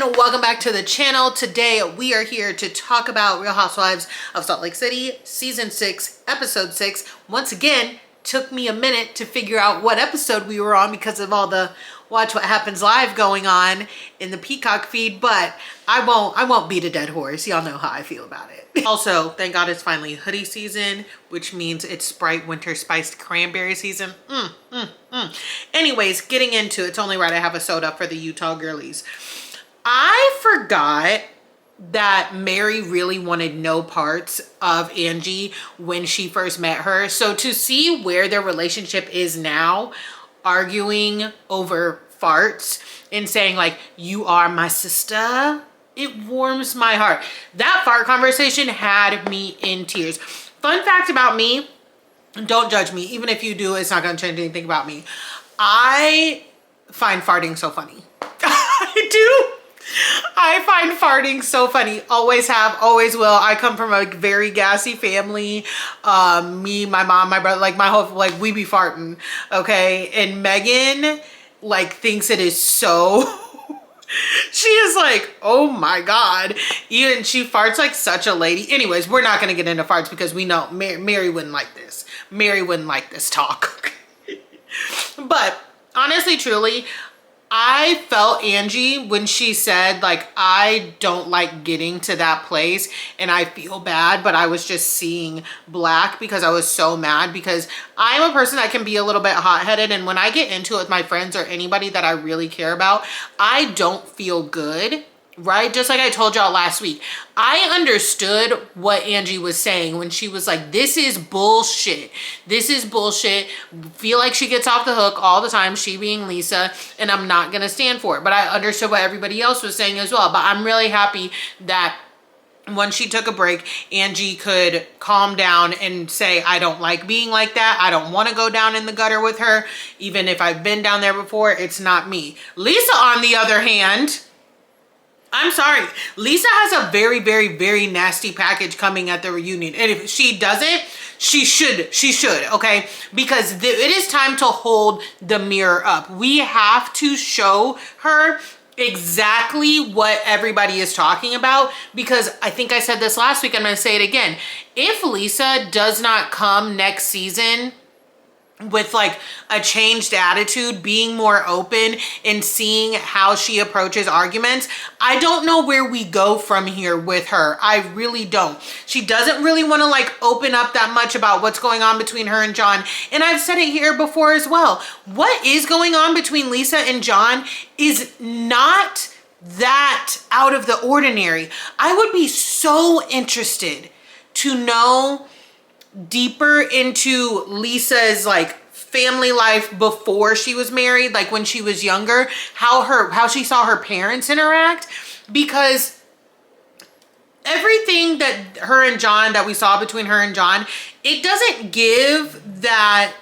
everyone, welcome back to the channel. Today we are here to talk about Real Housewives of Salt Lake City season 6 episode 6. Once again, took me a minute to figure out what episode we were on because of all the Watch What Happens Live going on in the Peacock feed, but I won't beat a dead horse. Y'all know how I feel about it. Also, thank God it's finally hoodie season, which means it's Sprite winter spiced cranberry season. Anyways, getting into it, it's only right I have a soda for the Utah girlies. I forgot that Mary really wanted no parts of Angie when she first met her. So to see where their relationship is now, arguing over farts and saying like, you are my sister, it warms my heart. That fart conversation had me in tears. Fun fact about me, don't judge me. Even if you do, it's not gonna change anything about me. I find farting so funny. I do. I find farting so funny. Always have, always will. I come from a very gassy family. Me, my mom, my brother, like my whole, like we be farting, okay? And Megan like thinks it is so, she is like, oh my God. Even she farts like such a lady. Anyways, we're not gonna get into farts because we know Mary wouldn't like this. Mary wouldn't like this talk. But honestly, truly, I felt Angie when she said like, I don't like getting to that place and I feel bad, but I was just seeing black because I was so mad, because I'm a person that can be a little bit hot-headed, and when I get into it with my friends or anybody that I really care about, I don't feel good. Right? Just like I told y'all last week, I understood what Angie was saying when she was like, this is bullshit. This is bullshit. Feel like she gets off the hook all the time, she being Lisa, and I'm not going to stand for it. But I understood what everybody else was saying as well. But I'm really happy that when she took a break, Angie could calm down and say, I don't like being like that. I don't want to go down in the gutter with her. Even if I've been down there before, it's not me. Lisa, on the other hand, I'm sorry, Lisa has a very, very, very nasty package coming at the reunion. And if she doesn't, she should, okay? Because it is time to hold the mirror up. We have to show her exactly what everybody is talking about, because I think I said this last week, I'm gonna say it again. If Lisa does not come next season with like a changed attitude, being more open and seeing how she approaches arguments, I don't know where we go from here with her. I really don't. She doesn't really want to like open up that much about what's going on between her and John. And I've said it here before as well. What is going on between Lisa and John is not that out of the ordinary. I would be so interested to know deeper into Lisa's like family life before she was married, like when she was younger, how she saw her parents interact, because everything that we saw between her and John, it doesn't give that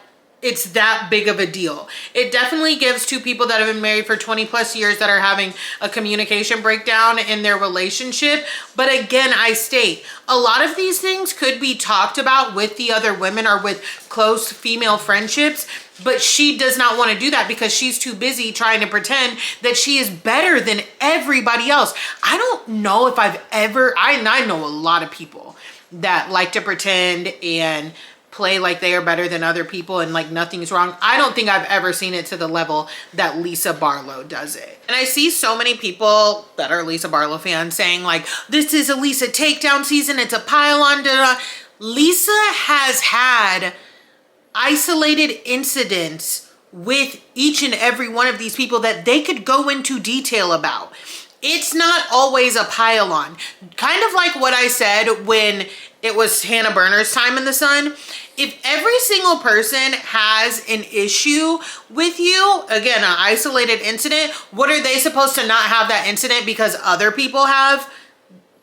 it's that big of a deal. It definitely gives two people that have been married for 20 plus years that are having a communication breakdown in their relationship. But again, I state, a lot of these things could be talked about with the other women or with close female friendships, but she does not want to do that because she's too busy trying to pretend that she is better than everybody else. I don't know if I know a lot of people that like to pretend and play like they are better than other people and like nothing's wrong. I don't think I've ever seen it to the level that Lisa Barlow does it. And I see so many people that are Lisa Barlow fans saying like, this is a Lisa takedown season, it's a pile on. Lisa has had isolated incidents with each and every one of these people that they could go into detail about. It's not always a pile on. Kind of like what I said when it was Hannah Berner's time in the sun. If every single person has an issue with you, again, an isolated incident, what are they supposed to not have that incident because other people have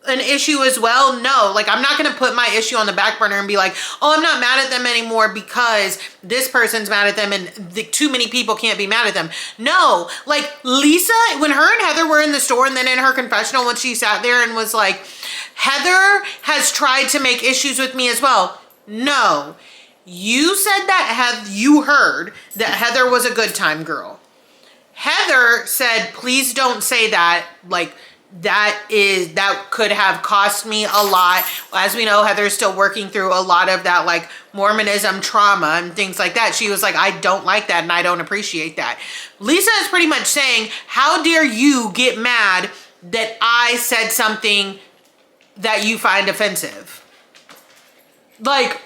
an issue as well? No, like I'm not gonna put my issue on the back burner and be like, oh, I'm not mad at them anymore because this person's mad at them and too many people can't be mad at them. No, like Lisa, when her and Heather were in the store and then in her confessional when she sat there and was like, Heather has tried to make issues with me as well. No, you said that you heard that Heather was a good time girl. Heather said, please don't say that. Like, that could have cost me a lot. As we know, Heather's still working through a lot of that, like, Mormonism trauma and things like that. She was like, I don't like that and I don't appreciate that. Lisa is pretty much saying, how dare you get mad that I said something that you find offensive? Like,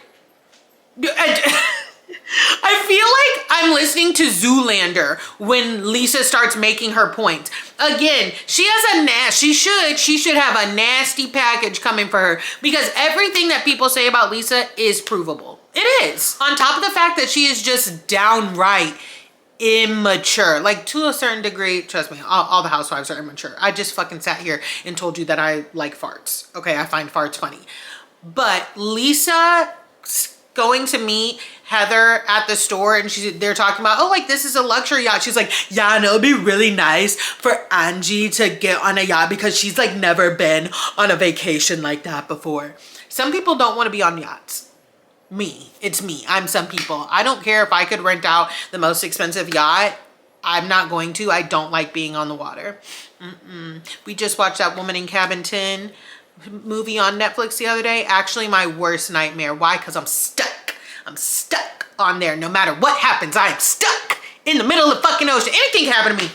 I feel like I'm listening to Zoolander when Lisa starts making her point. Again, she has she should have a nasty package coming for her, because everything that people say about Lisa is provable. It is. On top of the fact that she is just downright immature, like, to a certain degree. Trust me, all the housewives are immature. I just fucking sat here and told you that I like farts. Okay, I find farts funny. But Lisa going to meet Heather at the store, and they're talking about, oh, like, this is a luxury yacht. She's like, yeah, and it'll be really nice for Angie to get on a yacht because she's like never been on a vacation like that before. Some people don't want to be on yachts. It's me. I'm some people. I don't care if I could rent out the most expensive yacht. I'm not going to. I don't like being on the water. We just watched that Woman in Cabin 10 movie on Netflix the other day. Actually, my worst nightmare. Why? Because I'm stuck. I'm stuck on there. No matter what happens, I am stuck in the middle of the fucking ocean. Anything can happen to me.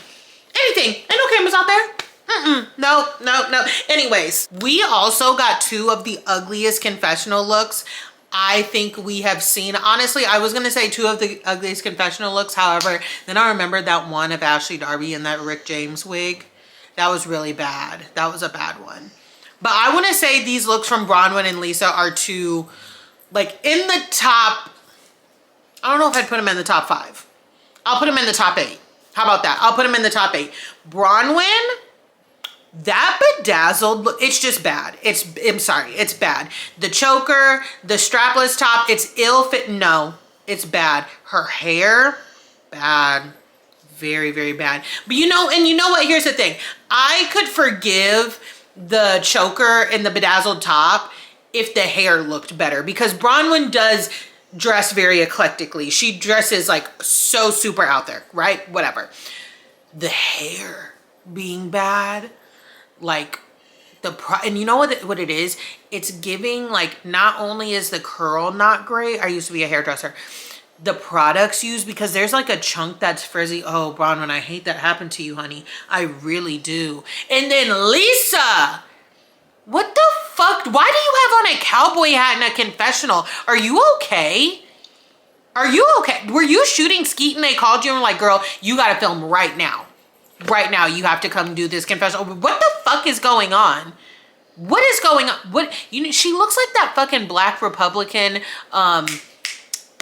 Anything. Ain't no cameras out there. No. Anyways, we also got 2 of the ugliest confessional looks I think we have seen. Honestly, I was gonna say 2 of the ugliest confessional looks. However, then I remembered that one of Ashley Darby in that Rick James wig. That was really bad. That was a bad one. But I want to say these looks from Bronwyn and Lisa are 2, like, in the top. I don't know if I'd put them in the top 5. I'll put them in the top 8. How about that? I'll put them in the top 8. Bronwyn, that bedazzled look, it's just bad. I'm sorry, it's bad. The choker, the strapless top, it's ill fit. No, it's bad. Her hair, bad. Very, very bad. But you know what? Here's the thing. I could forgive the choker and the bedazzled top if the hair looked better, because Bronwyn does dress very eclectically. She dresses like so super out there, right? Whatever. The hair being bad, like and you know what it is? It's giving, like, not only is the curl not great. I used to be a hairdresser. The products used, because there's like a chunk that's frizzy. Oh, Bronwyn, I hate that happened to you, honey. I really do. And then Lisa, what the fuck? Why do you have on a cowboy hat in a confessional? Are you okay? Are you okay? Were you shooting skeet and they called you and were like, girl, you gotta film right now. Right now, you have to come do this confessional. What the fuck is going on? What is going on? She looks like that fucking black Republican, I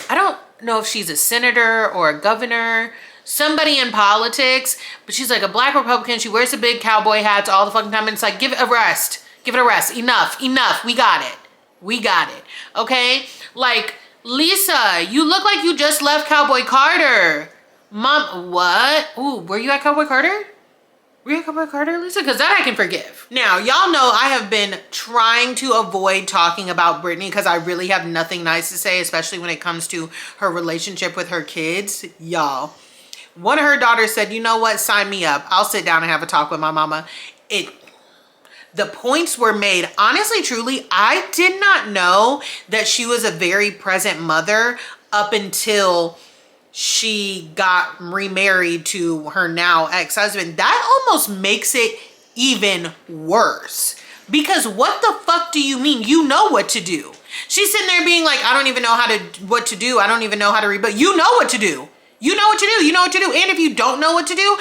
don't know if she's a senator or a governor, somebody in politics, but she's like a black Republican. She wears the big cowboy hats all the fucking time, and it's like, give it a rest. Give it a rest. Enough. We got it. Okay? Like, Lisa, you look like you just left Cowboy Carter. Mom, what? Ooh, were you at Cowboy Carter? Were you at Cowboy Carter, Lisa? Because that I can forgive. Now, y'all know I have been trying to avoid talking about Brittany because I really have nothing nice to say, especially when it comes to her relationship with her kids. Y'all, one of her daughters said, you know what? Sign me up. I'll sit down and have a talk with my mama. The points were made. Honestly, truly, I did not know that she was a very present mother up until she got remarried to her now ex-husband. That almost makes it even worse, because what the fuck do you mean? You know what to do. She's sitting there being like, I don't even know what to do. I don't even know how to read, but you know what to do. You know what to do. You know what to do. And if you don't know what to do,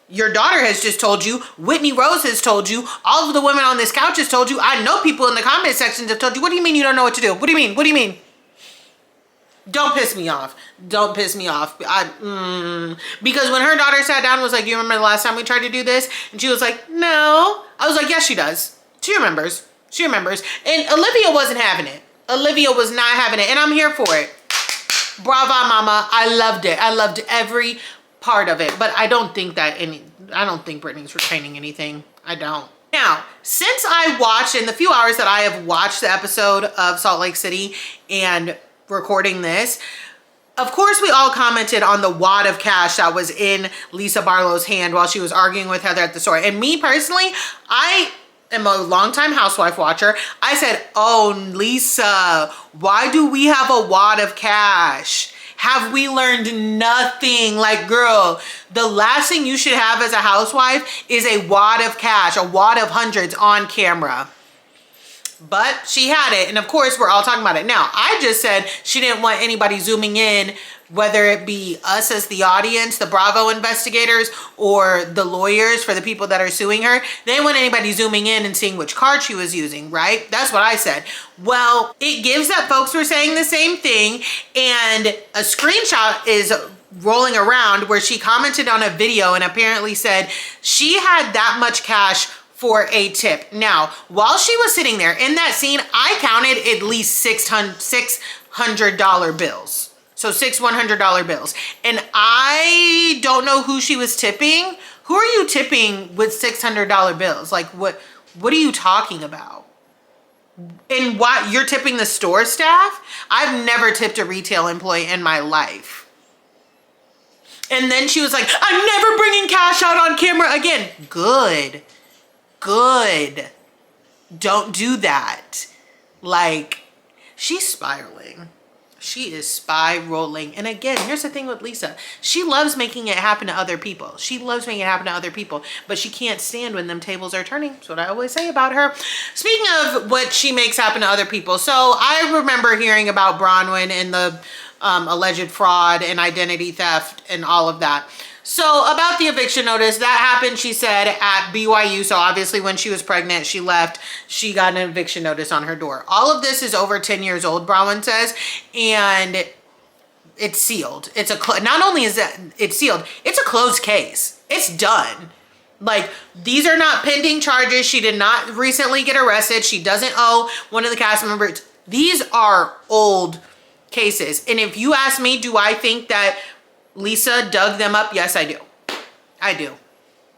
your daughter has just told you, Whitney Rose has told you, all of the women on this couch has told you, I know people in the comment sections have told you. What do you mean you don't know what to do? What do you mean? What do you mean? Don't piss me off. Don't piss me off. Because when her daughter sat down and was like, you remember the last time we tried to do this? And she was like, no. I was like, yes, she does. She remembers. She remembers. And Olivia wasn't having it. Olivia was not having it. And I'm here for it. Brava, mama. I loved it. I loved every part of it. But I don't think Brittany's retaining anything. I don't. Now, since I watched, in the few hours that I have watched the episode of Salt Lake City and recording this, Of course, we all commented on the wad of cash that was in Lisa Barlow's hand while she was arguing with Heather at the store. And me personally, I am a longtime housewife watcher. I said, oh, Lisa, why do we have a wad of cash? Have we learned nothing? Like, girl, the last thing you should have as a housewife is a wad of cash, a wad of hundreds on camera. But she had it, and of course we're all talking about it. Now, I just said she didn't want anybody zooming in, whether it be us as the audience, the Bravo investigators, or the lawyers for the people that are suing her. They didn't want anybody zooming in and seeing which card she was using, right? That's what I said. Well, it gives that folks were saying the same thing, and a screenshot is rolling around where she commented on a video and apparently said she had that much cash for a tip. Now, while she was sitting there in that scene, I counted at least $600 bills. So 6 $100 bills. And I don't know who she was tipping. Who are you tipping with $600 bills? Like, what are you talking about? And what, you're tipping the store staff? I've never tipped a retail employee in my life. And then she was like, I'm never bringing cash out on camera again. Good. Don't do that. Like, she's spiraling. She is spiraling. And again, here's the thing with Lisa. She loves making it happen to other people. But she can't stand when them tables are turning. That's what I always say about her. Speaking of what she makes happen to other people. So I remember hearing about Bronwyn and the alleged fraud and identity theft and all of that. So about the eviction notice, that happened, she said, at BYU. So obviously when she was pregnant, she left, she got an eviction notice on her door. All of this is over 10 years old, Bronwyn says, and it's sealed. Not only is that it's sealed, it's a closed case. It's done. Like, these are not pending charges. She did not recently get arrested. She doesn't owe one of the cast members. These are old cases. And if you ask me, do I think that Lisa dug them up? Yes, I do. I do.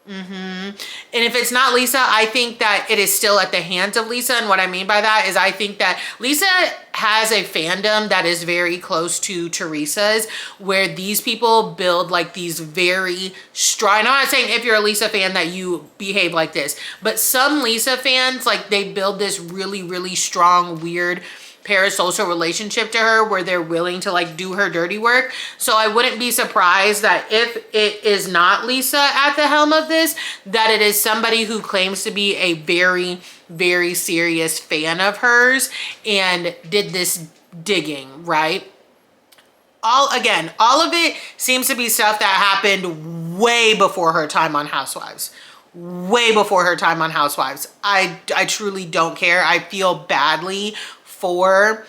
And if it's not Lisa, I think that it is still at the hands of Lisa. And what I mean by that is I think that Lisa has a fandom that is very close to Teresa's, where these people build like these very strong, I'm not saying if you're a Lisa fan that you behave like this, but some Lisa fans, like, they build this really, really strong, weird parasocial relationship to her where they're willing to like do her dirty work. So I wouldn't be surprised that if it is not Lisa at the helm of this, that it is somebody who claims to be a very, very serious fan of hers and did this digging, right? All of it seems to be stuff that happened way before her time on Housewives. I truly don't care. I feel badly for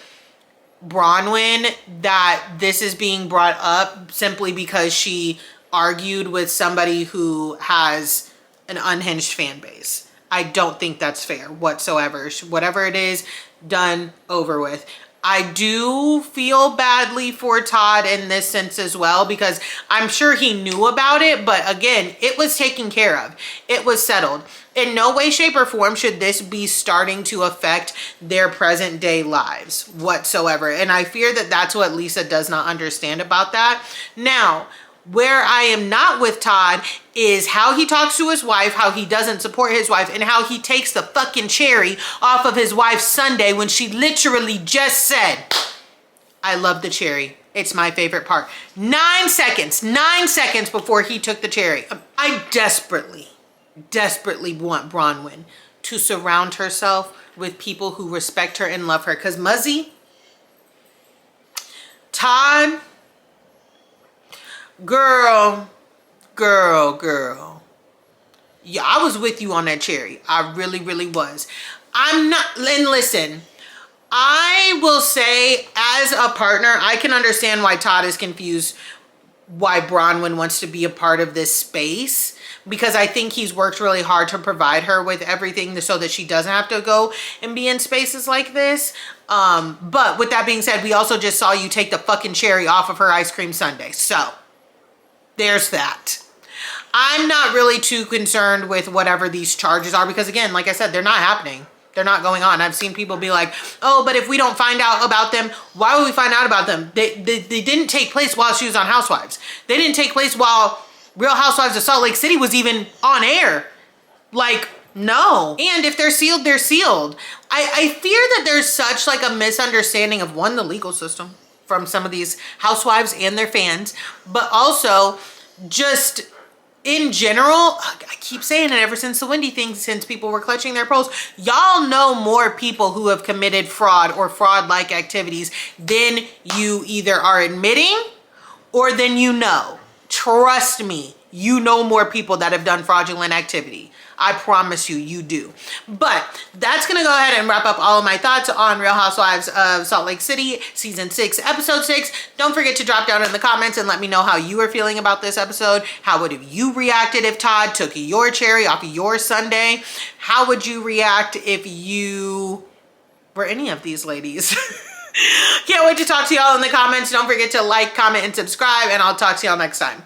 Bronwyn that this is being brought up simply because she argued with somebody who has an unhinged fan base. I don't think that's fair whatsoever. Whatever it is, done, over with. I do feel badly for Todd in this sense as well, because I'm sure he knew about it, but again, it was taken care of. It was settled. In no way, shape, or form should this be starting to affect their present day lives whatsoever. And I fear that that's what Lisa does not understand about that. Now, where I am not with Todd is how he talks to his wife, how he doesn't support his wife, and how he takes the fucking cherry off of his wife's sundae when she literally just said, I love the cherry. It's my favorite part. 9 seconds before he took the cherry. I desperately want Bronwyn to surround herself with people who respect her and love her. Because Muzzy, Todd, girl. Yeah, I was with you on that cherry. I really, really was. I'm not, and listen, I will say as a partner, I can understand why Todd is confused why Bronwyn wants to be a part of this space, because I think he's worked really hard to provide her with everything so that she doesn't have to go and be in spaces like this. But with that being said, we also just saw you take the fucking cherry off of her ice cream sundae. So there's that. I'm not really too concerned with whatever these charges are, because again, like I said, they're not happening. They're not going on. I've seen people be like, oh, but if we don't find out about them, why would we find out about them? They didn't take place while she was on Housewives. They didn't take place while Real Housewives of Salt Lake City was even on air. Like, no. And if they're sealed, they're sealed. I fear that there's such like a misunderstanding of, one, the legal system from some of these housewives and their fans, but also just in general, I keep saying it ever since the Wendy thing, since people were clutching their pearls, y'all know more people who have committed fraud or fraud-like activities than you either are admitting or than you know. Trust me, you know more people that have done fraudulent activity. I promise you, you do. But that's gonna go ahead and wrap up all of my thoughts on Real Housewives of Salt Lake City, season 6, episode 6. Don't forget to drop down in the comments and let me know how you are feeling about this episode. How would have you reacted if Todd took your cherry off of your sundae? How would you react if you were any of these ladies? Can't wait to talk to y'all in the comments. Don't forget to like, comment, and subscribe, and I'll talk to y'all next time.